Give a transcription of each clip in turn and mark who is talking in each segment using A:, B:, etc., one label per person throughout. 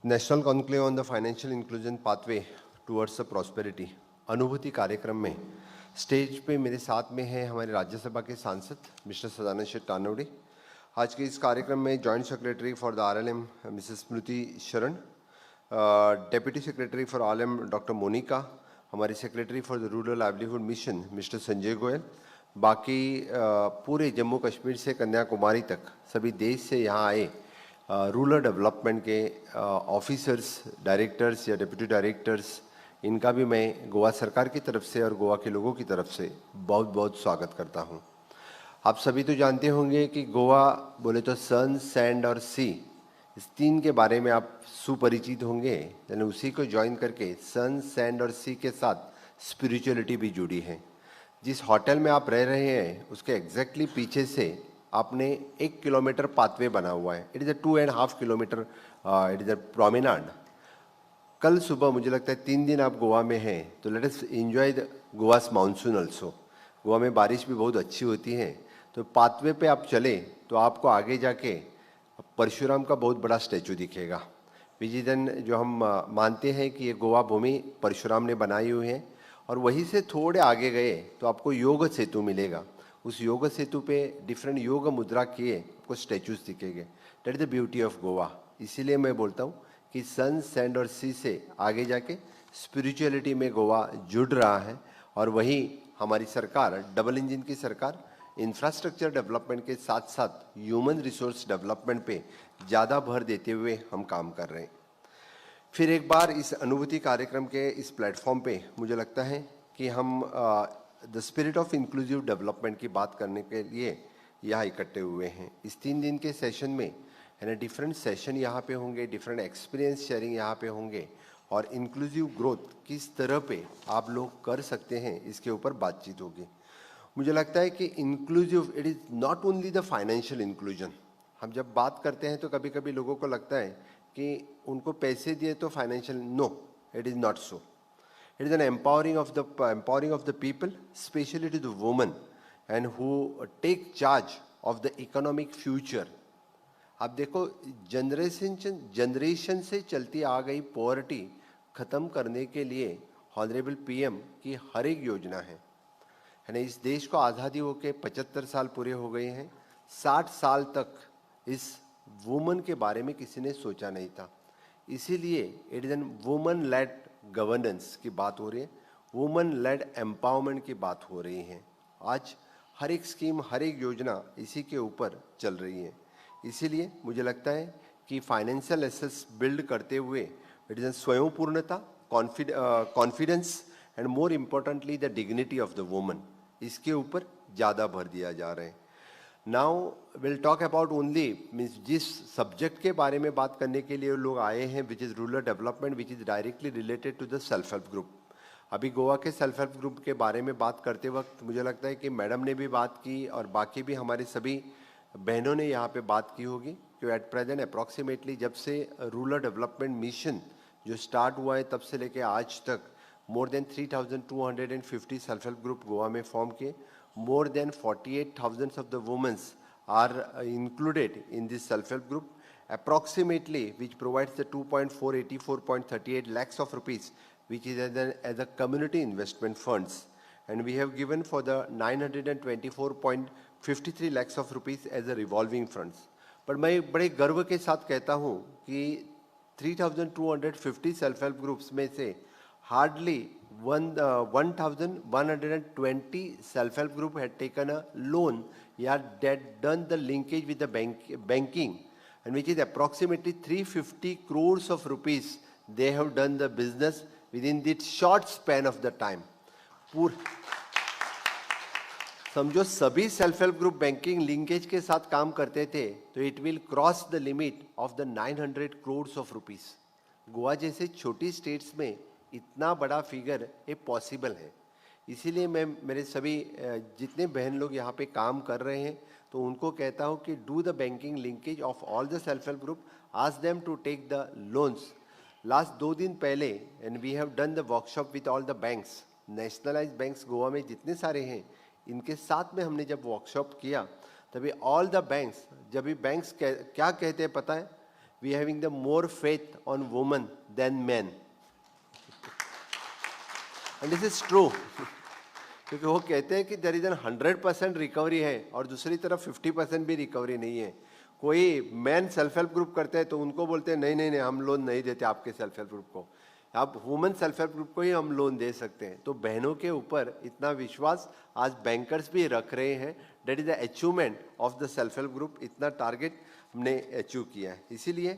A: National conclave on the financial inclusion pathway towards the prosperity अनुभूति कार्यक्रम में stage पे मेरे साथ में हैं हमारे राज्यसभा के सांसद मिस्टर सदानंद शेठ तानवड़े। आज के इस कार्यक्रम में joint secretary for the RLM Mrs Smriti Sharan, deputy secretary for RLM doctor Monika, हमारे secretary for the rural livelihood mission Mr Sanjay Goyal, बाकी पूरे जम्मू कश्मीर से कन्याकुमारी तक सभी देश से यहाँ आए रूरल डेवलपमेंट के ऑफिसर्स, डायरेक्टर्स या डिप्टी डायरेक्टर्स, इनका भी मैं गोवा सरकार की तरफ से और गोवा के लोगों की तरफ से बहुत बहुत स्वागत करता हूं। आप सभी तो जानते होंगे कि गोवा बोले तो सन, सैंड और सी, इस तीन के बारे में आप सुपरिचित होंगे। यानी उसी को ज्वाइन करके सन, सैंड और सी के साथ स्पिरिचुअलिटी भी जुड़ी है। जिस होटल में आप रह रहे हैं उसके एग्जैक्टली पीछे से आपने 1 किलोमीटर पाथवे बना हुआ है। It is a 2.5 kilometre, it is a promenade. कल सुबह मुझे लगता है 3 दिन आप गोवा में हैं, तो let us enjoy the Goa's monsoon also. Goa में बारिश भी बहुत अच्छी होती है, तो पाथवे पे आप चले तो आपको आगे जाके परशुराम का बहुत बड़ा स्टैचू दिखेगा। विजिदन जो हम मानते हैं कि ये गोवा भूमि परशुराम ने बनाई हुई है, और वहीं से थोड़े आगे गए तो आपको योग सेतु मिलेगा। उस योग सेतु पे डिफरेंट योग मुद्रा किए आपको स्टैचूज दिखेंगे। That is the beauty of Goa. इसीलिए मैं बोलता हूँ कि सन, सैंड और सी से आगे जाके स्पिरिचुअलिटी में गोवा जुड़ रहा है। और वहीं हमारी सरकार, डबल इंजन की सरकार, इंफ्रास्ट्रक्चर डेवलपमेंट के साथ साथ ह्यूमन रिसोर्स डेवलपमेंट पे ज़्यादा भर देते हुए हम काम कर रहे हैं। फिर एक बार इस अनुभूति कार्यक्रम के इस प्लेटफॉर्म पे मुझे लगता है कि हम the spirit of inclusive development की बात करने के लिए यहाँ इकट्ठे हुए हैं। इस 3 दिन के सेशन में है ना, डिफरेंट सेशन यहाँ पे होंगे, डिफरेंट एक्सपीरियंस शेयरिंग यहाँ पे होंगे, और इंक्लूसिव ग्रोथ किस तरह पे आप लोग कर सकते हैं इसके ऊपर बातचीत होगी। मुझे लगता है कि inclusive, it is not only the financial inclusion. हम जब बात करते हैं तो कभी कभी लोगों को लगता है कि उनको पैसे दिए तो financial, no, it is not so. It is an empowering of the people, especially to the women, and who take charge of the economic future. आप देखो, जनरेशन से चलती आ गई पॉवर्टी खत्म करने के लिए ऑनरेबल पीएम की हर एक योजना है ना। इस देश को आज़ादी होके 75 साल पूरे हो गए हैं। 60 साल तक इस वुमन के बारे में किसी ने सोचा नहीं था। इसीलिए it is an woman led governance की बात हो रही है, वुमन लेड एम्पावरमेंट की बात हो रही है। आज हर एक स्कीम, हर एक योजना इसी के ऊपर चल रही है। इसीलिए मुझे लगता है कि फाइनेंशियल एसेट्स बिल्ड करते हुए इट इज़ स्वयं पूर्णता, confidence and more importantly the dignity of the woman, इसके ऊपर ज़्यादा भर दिया जा रहा है। Now will talk about only, means जिस सब्जेक्ट के बारे में बात करने के लिए लोग आए हैं, which is rural development, which is directly related to the self help group. अभी गोवा के सेल्फ हेल्प ग्रुप के बारे में बात करते वक्त मुझे लगता है कि मैडम ने भी बात की और बाकी भी हमारे सभी बहनों ने यहाँ पे बात की होगी कि एट प्रेजेंट अप्रॉक्सीमेटली जब से रूरल डेवलपमेंट मिशन जो स्टार्ट हुआ है तब से लेके आज तक more than 3,250 self help group Goa में फॉर्म किए। More than 48,000 of the women are included in this self-help group, approximately, which provides the 2.484.38 lakhs of rupees, which is as a community investment funds, and we have given for the 924.53 lakhs of rupees as a revolving funds. पर मैं बड़े गर्व के साथ कहता हूँ कि 3,250 self help groups में से hardly 1,120 self-help group had taken a loan, that done the linkage with the banking, and which is approximately 350 crores of rupees. They have done the business within this short span of the time. समझो सभी self help group banking linkage के साथ काम करते थे तो it will cross the limit of the 900 crores of rupees. Goa जैसे छोटी स्टेट्स में इतना बड़ा फिगर ये पॉसिबल है। इसीलिए मैं मेरे सभी जितने बहन लोग यहाँ पे काम कर रहे हैं तो उनको कहता हूँ कि do the banking linkage of all the self help group, ask them to take the loans. Last 2 दिन पहले and we have done the workshop with all the banks, nationalise banks Goa में जितने सारे हैं इनके साथ में हमने जब वर्कशॉप किया तभी ऑल द बैंक्स, जब भी बैंक्स क्या कहते हैं पता है we are having the more faith on women than men. And this is true. क्योंकि वो कहते हैं कि देयर इज एन 100% रिकवरी है और दूसरी तरफ 50% भी रिकवरी नहीं है. कोई मैन सेल्फ हेल्प ग्रुप करते हैं तो उनको बोलते हैं नहीं नहीं नहीं हम लोन नहीं देते आपके सेल्फ हेल्प ग्रुप को, आप वुमेन सेल्फ हेल्प ग्रुप को ही हम लोन दे सकते हैं. तो बहनों के ऊपर इतना विश्वास आज बैंकर्स भी रख रहे हैं. That is the achievement of the self help group. इतना टारगेट हमने अचीव किया है. इसीलिए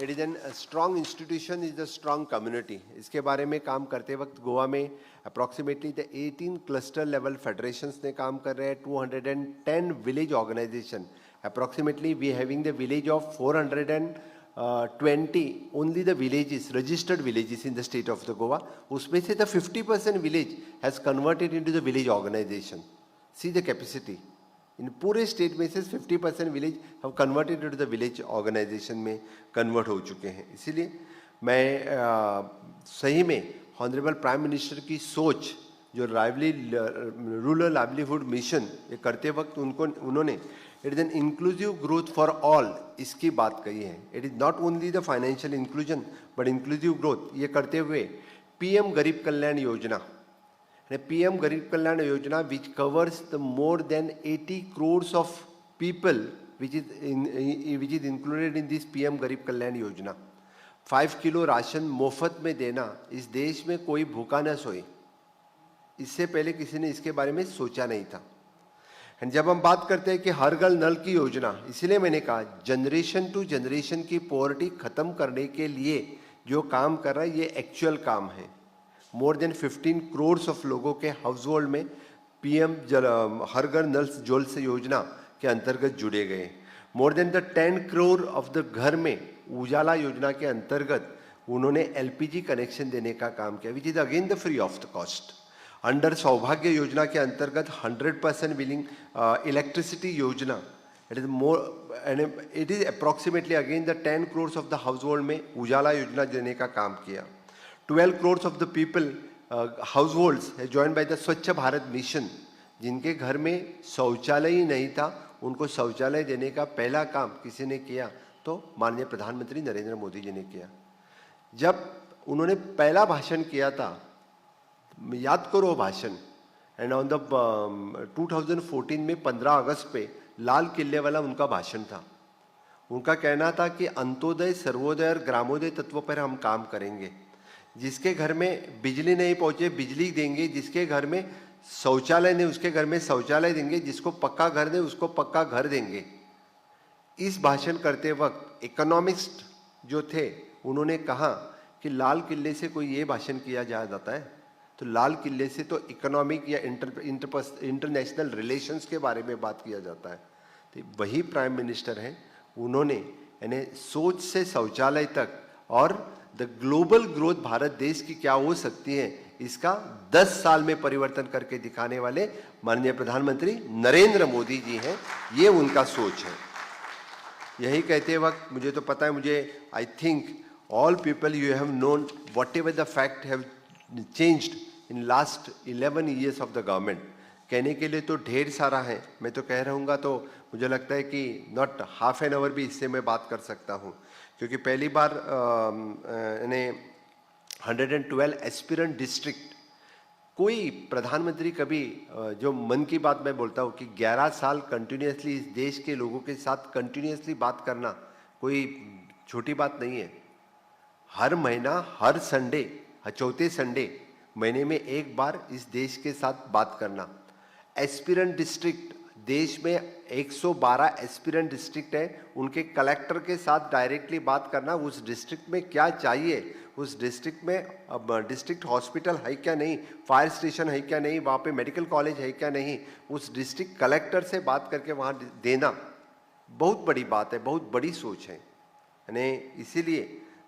A: it is an strong institution, is the strong community. इसके बारे में काम करते वक्त गोवा में approximately the 18 cluster level federations ने काम कर रहे हैं. 210 village organisation. Approximately we having the village of 420 only the villages, registered villages in the state of the Goa. उसमें से the 50% village has converted into the village organisation. See the capacity. इन पूरे state में से 50% विलेज हम converted to the village organisation में convert हो चुके हैं. इसीलिए मैं सही में ऑनरेबल प्राइम मिनिस्टर की सोच जो रूरल लाइवलीहुड मिशन ये करते वक्त उन्होंने it is an inclusive growth for all इसकी बात कही है. It is not only the financial inclusion but inclusive growth. ये करते हुए PM गरीब Kalyan Yojana, PM Garib Kalyan Yojana, which covers the more than 80 crores of people, which is included in this PM Garib Kalyan Yojana. 5 kilo ration मुफ्त में देना. इस देश में कोई भूखा न सोए. इससे पहले किसी ने इसके बारे में सोचा नहीं था. एंड जब हम बात करते हैं कि हर घर नल की योजना, इसीलिए मैंने कहा जनरेशन टू जनरेशन की पॉवर्टी खत्म करने के लिए जो काम कर रहा है ये एक्चुअल काम है. मोर देन 15 करोड़ ऑफ लोगों के हाउस होल्ड में PM हर घर नल जल से योजना के अंतर्गत जुड़े गए. More than the 10 crore of the घर में उजाला योजना के अंतर्गत उन्होंने LPG कनेक्शन देने का काम किया, which is again the free of the cost. Under सौभाग्य योजना के अंतर्गत 100% विलिंग इलेक्ट्रिसिटी योजना. It is approximately again the 10 crore of the house hold में उजाला योजना देने का काम किया. 12 crores of the people households है joined by the स्वच्छ भारत मिशन. जिनके घर में शौचालय ही नहीं था उनको शौचालय देने का पहला काम किसी ने किया तो माननीय प्रधानमंत्री नरेंद्र मोदी जी ने किया. जब उन्होंने पहला भाषण किया था, याद करो भाषण, एंड ऑन द 2014 में 15 अगस्त पे लाल किले वाला उनका भाषण था. उनका कहना था कि अंत्योदय, सर्वोदय और ग्रामोदय तत्व पर हम काम करेंगे. जिसके घर में बिजली नहीं पहुंचे बिजली देंगे, जिसके घर में शौचालय नहीं उसके घर में शौचालय देंगे, जिसको पक्का घर दे उसको पक्का घर देंगे. इस भाषण करते वक्त इकोनॉमिस्ट जो थे उन्होंने कहा कि लाल किले से कोई ये भाषण किया जाता है तो लाल किले से तो इकोनॉमिक या इंटरनेशनल रिलेशंस के बारे में बात किया जाता है. तो वही प्राइम मिनिस्टर हैं, उन्होंने यानी सोच से शौचालय तक और द ग्लोबल ग्रोथ भारत देश की क्या हो सकती है इसका 10 साल में परिवर्तन करके दिखाने वाले माननीय प्रधानमंत्री नरेंद्र मोदी जी हैं. ये उनका सोच है. यही कहते वक्त मुझे तो पता है, मुझे I think all people you have known what ever the fact have changed in last 11 years of the government. कहने के लिए तो ढेर सारा है. मैं तो कह रहूँगा तो मुझे लगता है कि नॉट हाफ एन आवर भी इससे मैं बात कर सकता हूँ. क्योंकि पहली बार 112 एस्पिरेंट डिस्ट्रिक्ट, कोई प्रधानमंत्री कभी जो मन की बात मैं बोलता हूँ कि 11 साल कंटिन्यूसली इस देश के लोगों के साथ कंटिन्यूसली बात करना कोई छोटी बात नहीं है. हर महीना, हर संडे, चौथे संडे महीने में एक बार इस देश के साथ बात करना. एस्पिरेंट डिस्ट्रिक्ट, देश में 112 एस्पिरेंट डिस्ट्रिक्ट है, उनके कलेक्टर के साथ डायरेक्टली बात करना, उस डिस्ट्रिक्ट में क्या चाहिए, उस डिस्ट्रिक्ट में अब डिस्ट्रिक्ट हॉस्पिटल है क्या नहीं, फायर स्टेशन है क्या नहीं, वहाँ पे मेडिकल कॉलेज है क्या नहीं, उस डिस्ट्रिक्ट कलेक्टर से बात करके वहाँ देना बहुत बड़ी बात है, बहुत बड़ी सोच है. यानी इसीलिए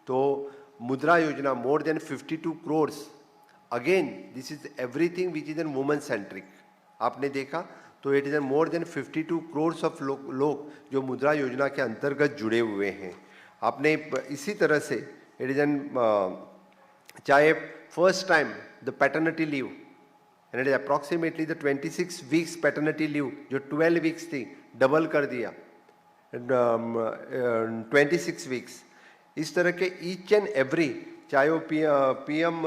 A: तो मुद्रा योजना more than 52 crores. Again this is everything which is an women centric. आपने देखा तो it is an more than 52 crores of लोग जो मुद्रा योजना के अंतर्गत जुड़े हुए हैं. आपने इसी तरह से इट इज एन चाहे first time the paternity leave and it is approximately the 26 weeks paternity leave जो 12 weeks थी डबल कर दिया 26 weeks. इस तरह के ईच एंड एवरी, चाहे वो पीएम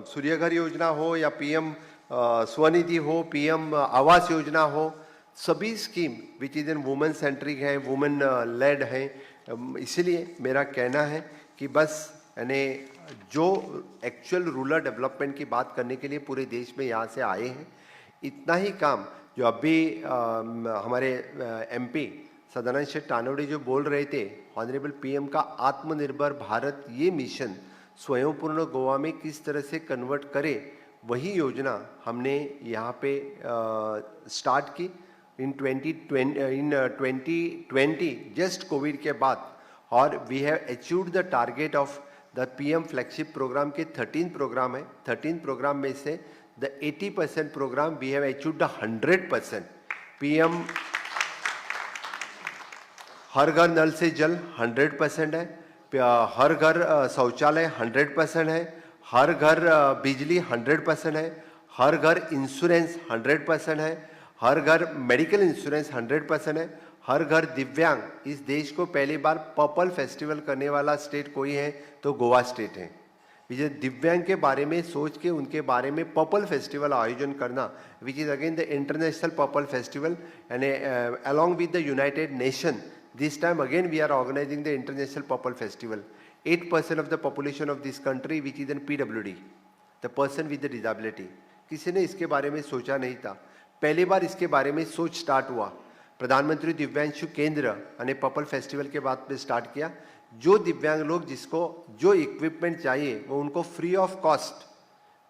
A: सूर्यघर योजना हो या पीएम स्वनिधि हो, पीएम आवास योजना हो, सभी scheme which is in women centric है, वुमेन लेड है। इसीलिए मेरा कहना है कि बस यानी जो एक्चुअल रूरल डेवलपमेंट की बात करने के लिए पूरे देश में यहाँ से आए हैं, इतना ही काम जो अभी हमारे एमपी सदानंद शेठ टानवड़े जो बोल रहे थे, ऑनरेबल पीएम का आत्मनिर्भर भारत ये मिशन स्वयंपूर्ण गोवा में किस तरह से कन्वर्ट करे, वही योजना हमने यहाँ पे स्टार्ट की इन 2020 जस्ट कोविड के बाद। और we have achieved the target of the PM flagship programme के 13 प्रोग्राम है। 13 प्रोग्राम में से the 80% programme we have achieved the 100%। PM हर घर नल से जल 100% है, हर घर शौचालय 100% है, हर घर बिजली 100% है, हर घर इंश्योरेंस 100% है, हर घर मेडिकल इंश्योरेंस 100% है, हर घर दिव्यांग। इस देश को पहली बार पर्पल फेस्टिवल करने वाला स्टेट कोई है तो गोवा स्टेट है। विजय दिव्यांग के बारे में सोच के उनके बारे में पर्पल फेस्टिवल आयोजन करना, which is again the international purple festival and along with the United nation. This time again we are organizing the International Purple Festival. 8% of the population of this country which is in PWD, the person with the disability. किसी ने इसके बारे में सोचा नहीं था, पहली बार इसके बारे में सोच स्टार्ट हुआ। प्रधानमंत्री दिव्यांशु केंद्र ने पर्पल फेस्टिवल के बाद में स्टार्ट किया। जो दिव्यांग लोग जिसको जो इक्विपमेंट चाहिए वो उनको फ्री ऑफ कॉस्ट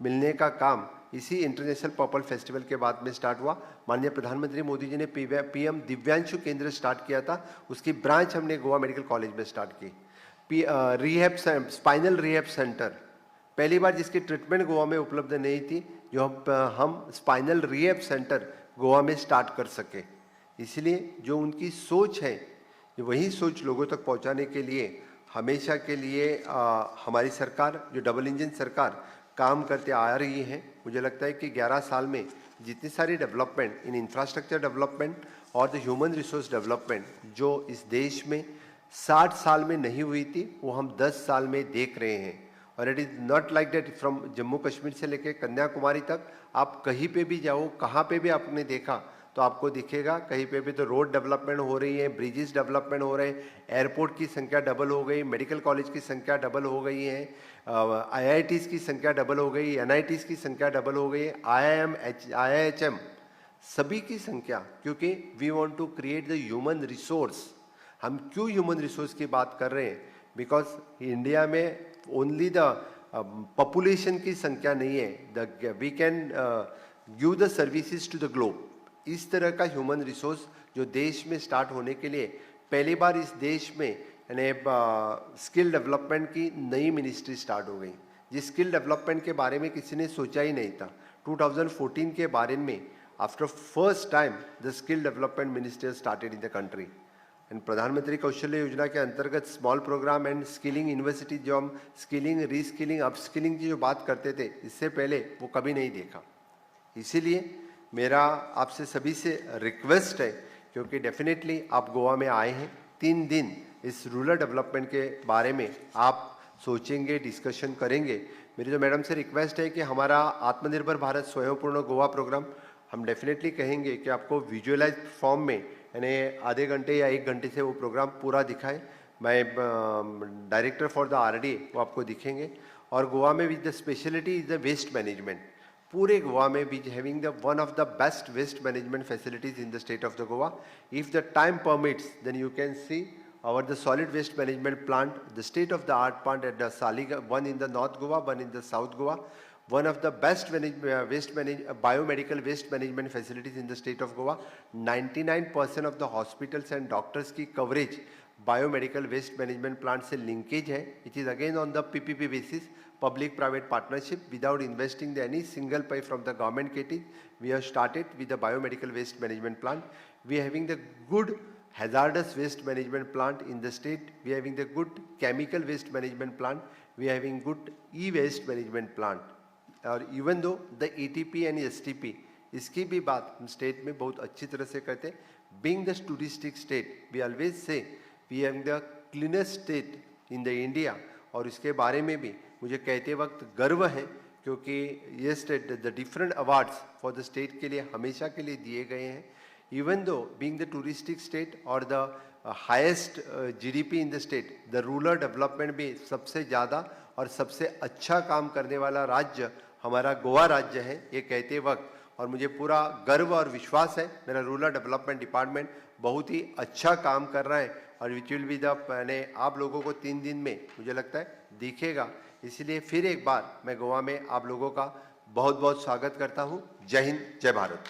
A: मिलने का काम इसी इंटरनेशनल पर्पल फेस्टिवल के बाद में स्टार्ट हुआ। माननीय प्रधानमंत्री मोदी जी ने पीएम दिव्यांशु केंद्र स्टार्ट किया था, उसकी ब्रांच हमने गोवा मेडिकल कॉलेज में स्टार्ट की। स्पाइनल रिहैब सेंटर पहली बार जिसकी ट्रीटमेंट गोवा में उपलब्ध नहीं थी, जो हम स्पाइनल रिहैब सेंटर गोवा में स्टार्ट कर सके। इसलिए जो उनकी सोच है, वही सोच लोगों तक पहुंचाने के लिए हमेशा के लिए हमारी सरकार जो डबल इंजन सरकार काम करते आ रही है। मुझे लगता है कि 11 साल में जितनी सारी डेवलपमेंट इन इंफ्रास्ट्रक्चर डेवलपमेंट और द ह्यूमन रिसोर्स डेवलपमेंट जो इस देश में 60 साल में नहीं हुई थी, वो हम 10 साल में देख रहे हैं। और it is not like that from Jammu Kashmir से लेकर कन्याकुमारी तक, आप कहीं पे भी जाओ, कहाँ पे भी आपने देखा तो आपको दिखेगा, कहीं पे भी तो रोड डेवलपमेंट हो रही है, ब्रिजेस डेवलपमेंट हो रहे हैं, एयरपोर्ट की संख्या डबल हो गई, मेडिकल कॉलेज की संख्या डबल हो गई है, IITs की संख्या डबल हो गई, NITs की संख्या डबल हो गई, IIHM सभी की संख्या, क्योंकि we want to create the human resource. हम क्यों ह्यूमन रिसोर्स की बात कर रहे हैं? बिकॉज इंडिया में ओनली द पॉपुलेशन की संख्या नहीं है, we can give the services to the globe. इस तरह का ह्यूमन रिसोर्स जो देश में स्टार्ट होने के लिए पहली बार इस देश में यानी स्किल डेवलपमेंट की नई मिनिस्ट्री स्टार्ट हो गई, जिस स्किल डेवलपमेंट के बारे में किसी ने सोचा ही नहीं था। 2014 के बारे में after first time the skill development minister started in the country and Pradhanmantri Kaushalya Yojana के अंतर्गत small program and skilling university, जो हम स्किलिंग, रीस्किलिंग, अपस्किलिंग की जो बात करते थे, इससे पहले वो कभी नहीं देखा। इसीलिए मेरा आपसे सभी से रिक्वेस्ट है, क्योंकि डेफिनेटली आप गोवा में आए हैं, 3 दिन इस रूरल डेवलपमेंट के बारे में आप सोचेंगे, डिस्कशन करेंगे। मेरी जो मैडम से रिक्वेस्ट है कि हमारा आत्मनिर्भर भारत स्वयंपूर्ण गोवा प्रोग्राम हम डेफिनेटली कहेंगे कि आपको विजुअलाइज फॉर्म में यानी आधे घंटे या 1 घंटे से वो प्रोग्राम पूरा दिखाए। मैं डायरेक्टर फॉर द RD वो आपको दिखेंगे। और गोवा में with the speciality is the waste management. पूरे गोवा में we having the one of the best waste management facilities in the state of the Goa. If the time permits then you can see the solid waste management plant, the state of the art plant at the Saliga, one in the North Goa, one in the South Goa, one of the best biomedical waste management facilities in the state of Goa. 99% of the hospitals and doctors की coverage biomedical waste management plant से linkage है. It is again on the PPP basis, public private partnership, without investing any single pay from the government kitty. We have started with the biomedical waste management plant. We are having the good hazardous waste management plant in the state. We are having the good chemical waste management plant. We are having good e-waste management plant. और even though the ETP and STP इसकी भी बात हम state में बहुत अच्छी तरह से करते हैं। Being the touristic state, we always से we are the cleanest state in the India, और इसके बारे में भी मुझे कहते वक्त गर्व है, क्योंकि ये state the different awards for the state के लिए हमेशा के लिए दिए गए हैं. Even though being the touristic state और the highest GDP in the state, the rural development भी सबसे ज़्यादा और सबसे अच्छा काम करने वाला राज्य हमारा गोवा राज्य है, ये कहते वक्त. और मुझे पूरा गर्व और विश्वास है, मेरा रूरल डेवलपमेंट डिपार्टमेंट बहुत ही अच्छा काम कर रहा है, और विच विल बी द मैंने आप लोगों को 3 दिन में मुझे लगता है दिखेगा. इसलिए फिर एक बार मैं गोवा में आप लोगों का बहुत बहुत स्वागत करता हूँ. जय हिंद, जय भारत.